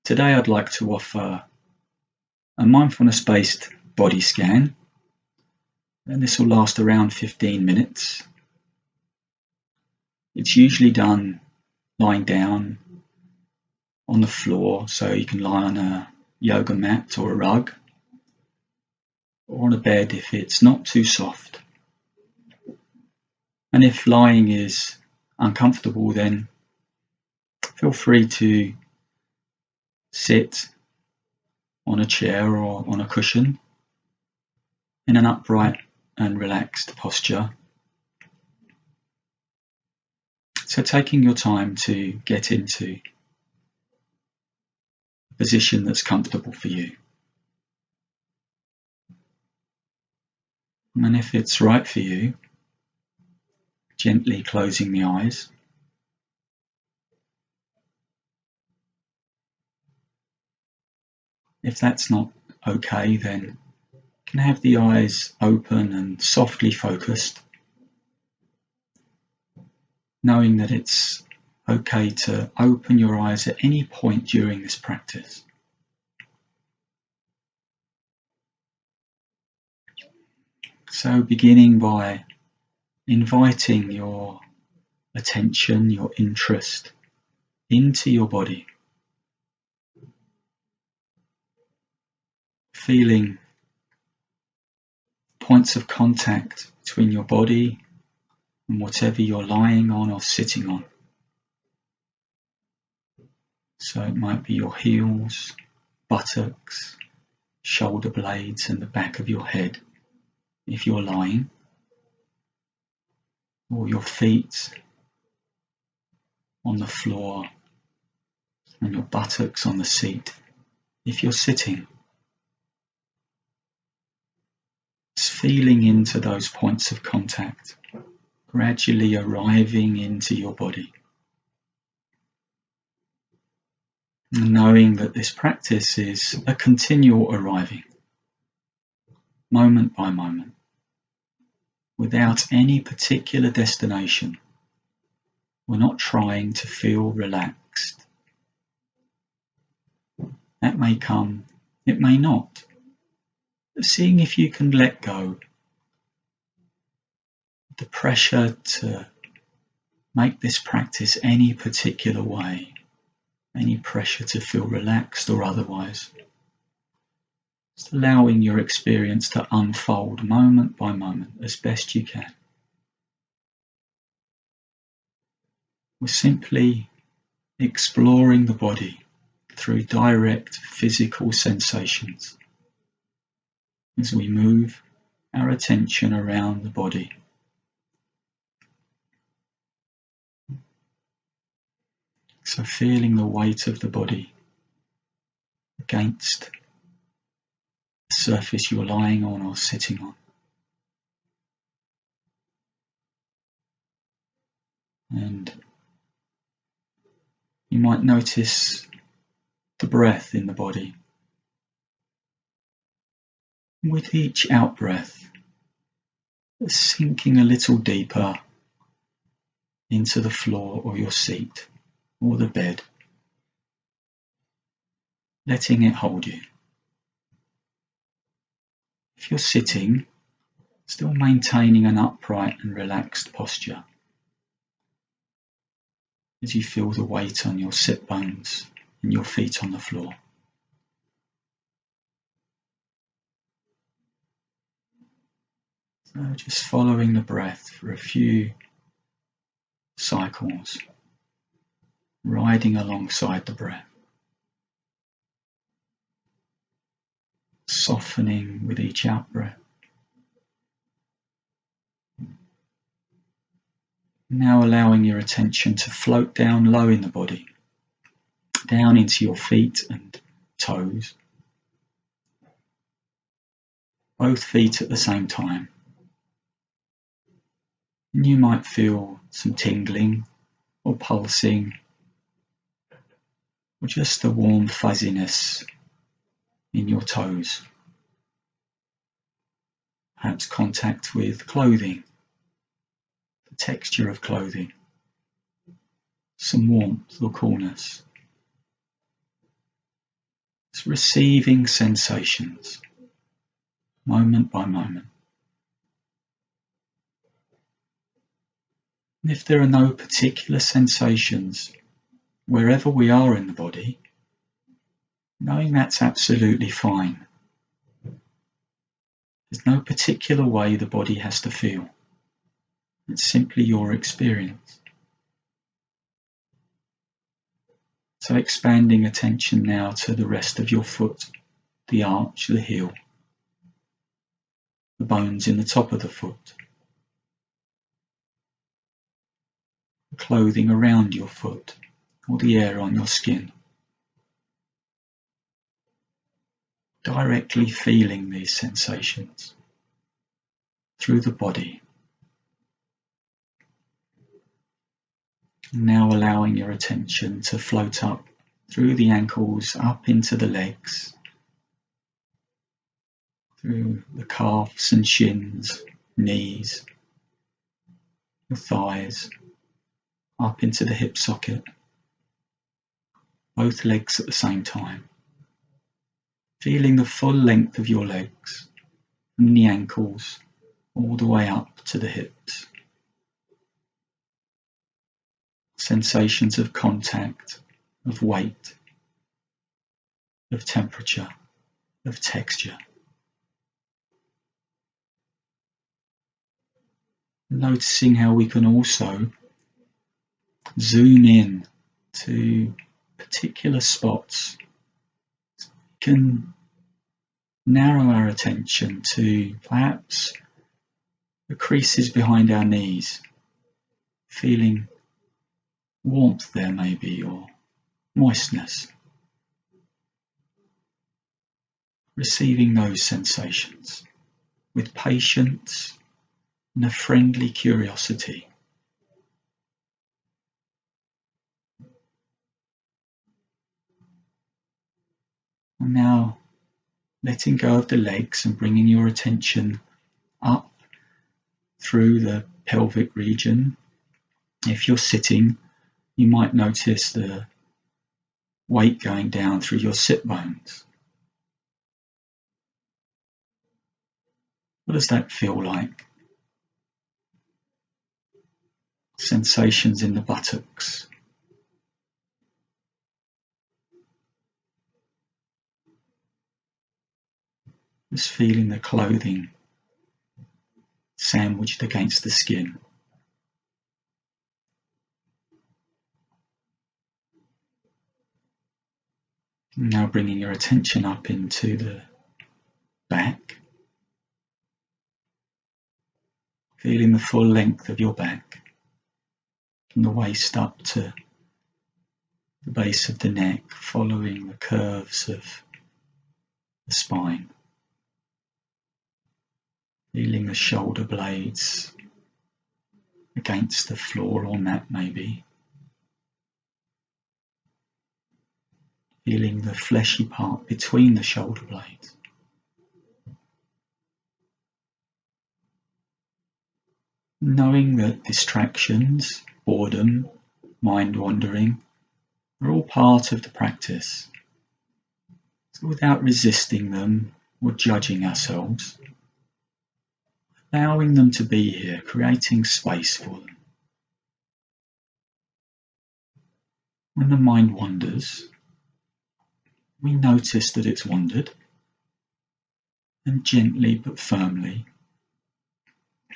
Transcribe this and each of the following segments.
Today I'd like to offer a mindfulness-based body scan, and this will last around 15 minutes. It's usually done lying down on the floor, so you can lie on a yoga mat or a rug, or on a bed if it's not too soft. And if lying is uncomfortable, then feel free to sit on a chair or on a cushion in an upright and relaxed posture. So taking your time to get into a position that's comfortable for you. And if it's right for you, gently closing the eyes. If that's not okay, then you can have the eyes open and softly focused, knowing that it's okay to open your eyes at any point during this practice. So beginning by inviting your attention, your interest into your body, feeling points of contact between your body and whatever you're lying on or sitting on. So it might be your heels, buttocks, shoulder blades and the back of your head if you're lying, or your feet on the floor and your buttocks on the seat if you're sitting. It's feeling into those points of contact, gradually arriving into your body. And knowing that this practice is a continual arriving, moment by moment, without any particular destination. We're not trying to feel relaxed. That may come, it may not. Seeing if you can let go the pressure to make this practice any particular way, any pressure to feel relaxed or otherwise. Just allowing your experience to unfold moment by moment as best you can. We're simply exploring the body through direct physical sensations as we move our attention around the body. So feeling the weight of the body against the surface you're lying on or sitting on. And you might notice the breath in the body. With each out-breath, sinking a little deeper into the floor or your seat or the bed, letting it hold you. If you're sitting, still maintaining an upright and relaxed posture as you feel the weight on your sit bones and your feet on the floor. So just following the breath for a few cycles, riding alongside the breath, softening with each out-breath. Now allowing your attention to float down low in the body, down into your feet and toes, both feet at the same time. And you might feel some tingling or pulsing, or just a warm fuzziness in your toes. Perhaps contact with clothing, the texture of clothing, some warmth or coolness. receiving sensations, moment by moment. And if there are no particular sensations wherever we are in the body, knowing that's absolutely fine. There's no particular way the body has to feel. It's simply your experience. So expanding attention now to the rest of your foot, the arch, the heel, the bones in the top of the foot, the clothing around your foot, or the air on your skin. Directly feeling these sensations through the body. Now allowing your attention to float up through the ankles, up into the legs, through the calves and shins, knees, your thighs, up into the hip socket, both legs at the same time. Feeling the full length of your legs, from the ankles all the way up to the hips. Sensations of contact, of weight, of temperature, of texture. Noticing how we can also zoom in to particular spots. We can narrow our attention to perhaps the creases behind our knees, feeling warmth there maybe, or moistness. Receiving those sensations with patience and a friendly curiosity. And now letting go of the legs and bringing your attention up through the pelvic region. If you're sitting, you might notice the weight going down through your sit bones. What does that feel like? Sensations in the buttocks. Just feeling the clothing sandwiched against the skin. Now bringing your attention up into the back. Feeling the full length of your back, from the waist up to the base of the neck, following the curves of the spine. Feeling the shoulder blades against the floor or mat maybe. Feeling the fleshy part between the shoulder blades. Knowing that distractions, boredom, mind wandering are all part of the practice. So without resisting them or judging ourselves, allowing them to be here, creating space for them. When the mind wanders, we notice that it's wandered, and gently but firmly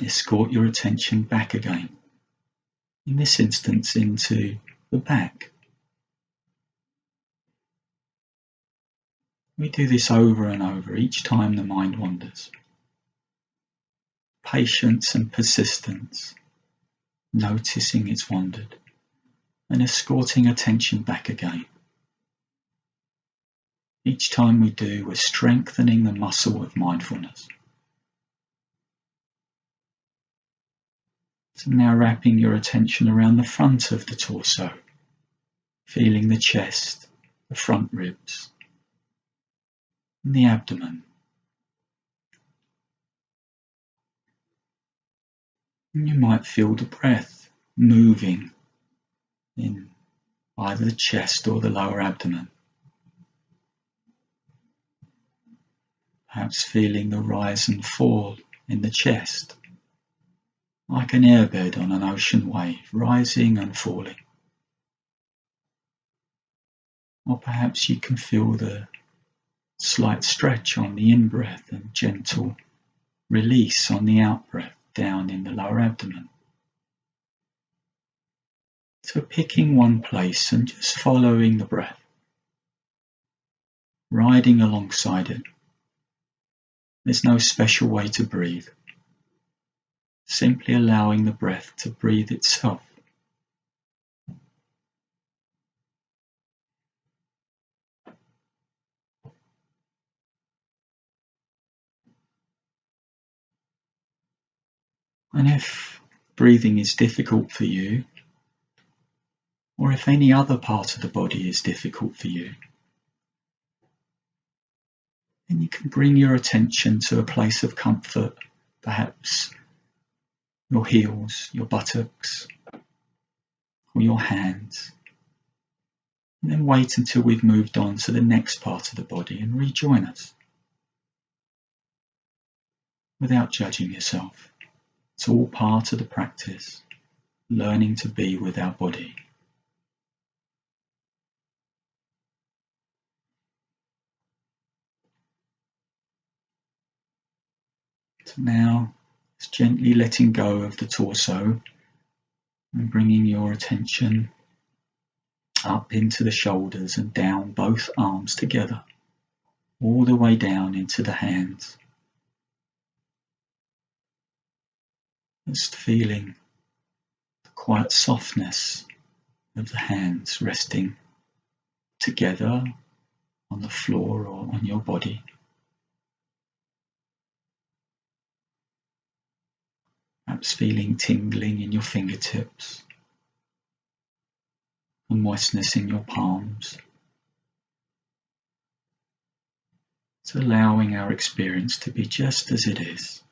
escort your attention back again, in this instance into the back. We do this over and over each time the mind wanders. Patience and persistence, noticing it's wandered and escorting attention back again. Each time we do, we're strengthening the muscle of mindfulness. So now wrapping your attention around the front of the torso, feeling the chest, the front ribs, and the abdomen. And you might feel the breath moving in either the chest or the lower abdomen. perhaps feeling the rise and fall in the chest, like an airbed on an ocean wave, rising and falling. Or perhaps you can feel the slight stretch on the in-breath and gentle release on the out-breath down in the lower abdomen. So picking one place and just following the breath, riding alongside it. There's no special way to breathe. Simply allowing the breath to breathe itself. And if breathing is difficult for you, or if any other part of the body is difficult for you, then you can bring your attention to a place of comfort, perhaps your heels, your buttocks, or your hands. And then wait until we've moved on to the next part of the body and rejoin us. Without judging yourself. It's all part of the practice, learning to be with our body. So now, just gently letting go of the torso and bringing your attention up into the shoulders and down both arms together, all the way down into the hands. Just feeling the quiet softness of the hands resting together on the floor or on your body. Perhaps feeling tingling in your fingertips, a moistness in your palms. It's allowing our experience to be just as it is,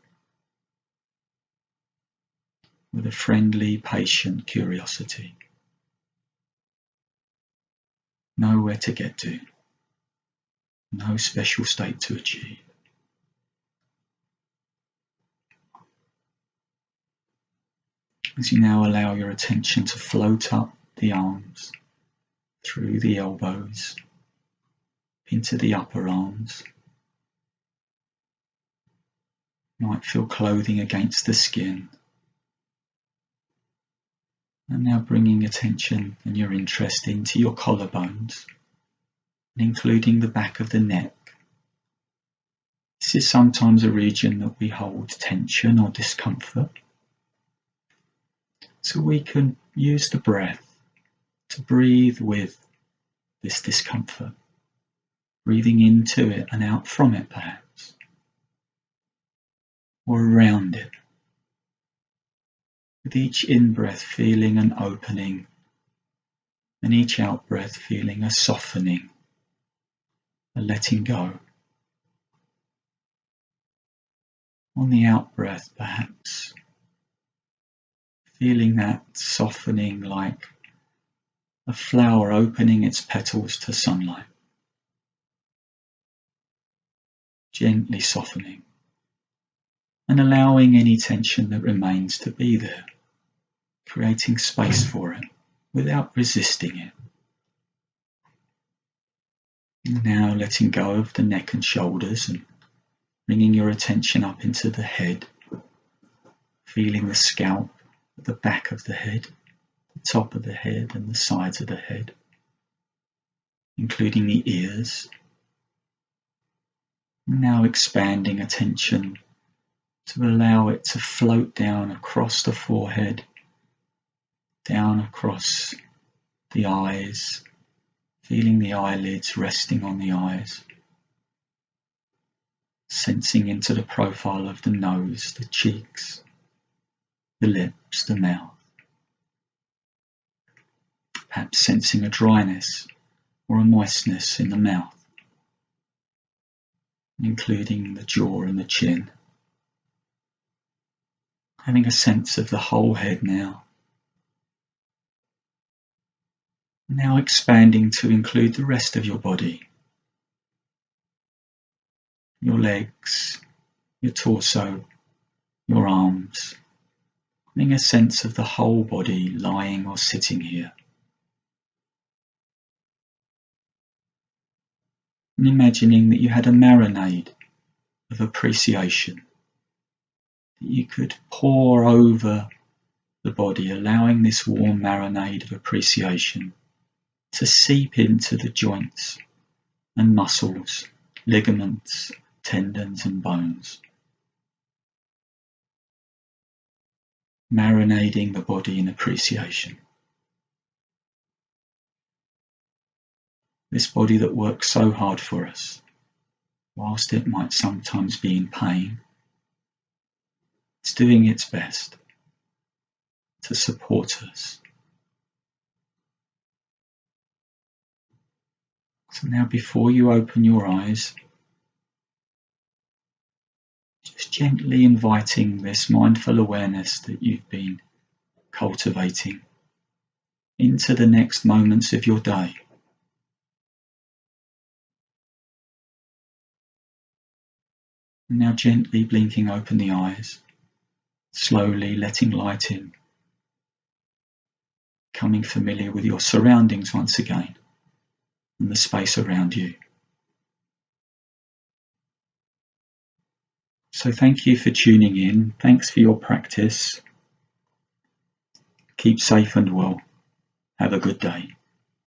with a friendly, patient curiosity. Nowhere to get to, no special state to achieve. As you now allow your attention to float up the arms, through the elbows, into the upper arms. You might feel clothing against the skin. And now bringing attention and your interest into your collarbones, and including the back of the neck. This is sometimes a region that we hold tension or discomfort. So we can use the breath to breathe with this discomfort, breathing into it and out from it perhaps, or around it. With each in-breath feeling an opening, and each out-breath feeling a softening, a letting go. On the out-breath perhaps, feeling that softening like a flower opening its petals to sunlight. Gently softening and allowing any tension that remains to be there, creating space for it without resisting it. And now letting go of the neck and shoulders and bringing your attention up into the head, feeling the scalp at the back of the head, the top of the head and the sides of the head, including the ears. Now expanding attention to allow it to float down across the forehead, down across the eyes, feeling the eyelids resting on the eyes, sensing into the profile of the nose, the cheeks, the lips, the mouth. Perhaps sensing a dryness or a moistness in the mouth, including the jaw and the chin. Having a sense of the whole head now. Now expanding to include the rest of your body. your legs, your torso, your arms, having a sense of the whole body lying or sitting here. And imagining that you had a marinade of appreciation that you could pour over the body, allowing this warm marinade of appreciation to seep into the joints and muscles, ligaments, tendons and bones. Marinating the body in appreciation. This body that works so hard for us, whilst it might sometimes be in pain, it's doing its best to support us. So now, before you open your eyes, just gently inviting this mindful awareness that you've been cultivating into the next moments of your day. And now gently blinking open the eyes, slowly letting light in, becoming familiar with your surroundings once again and the space around you. So thank you for tuning in. Thanks for your practice. Keep safe and well. Have a good day.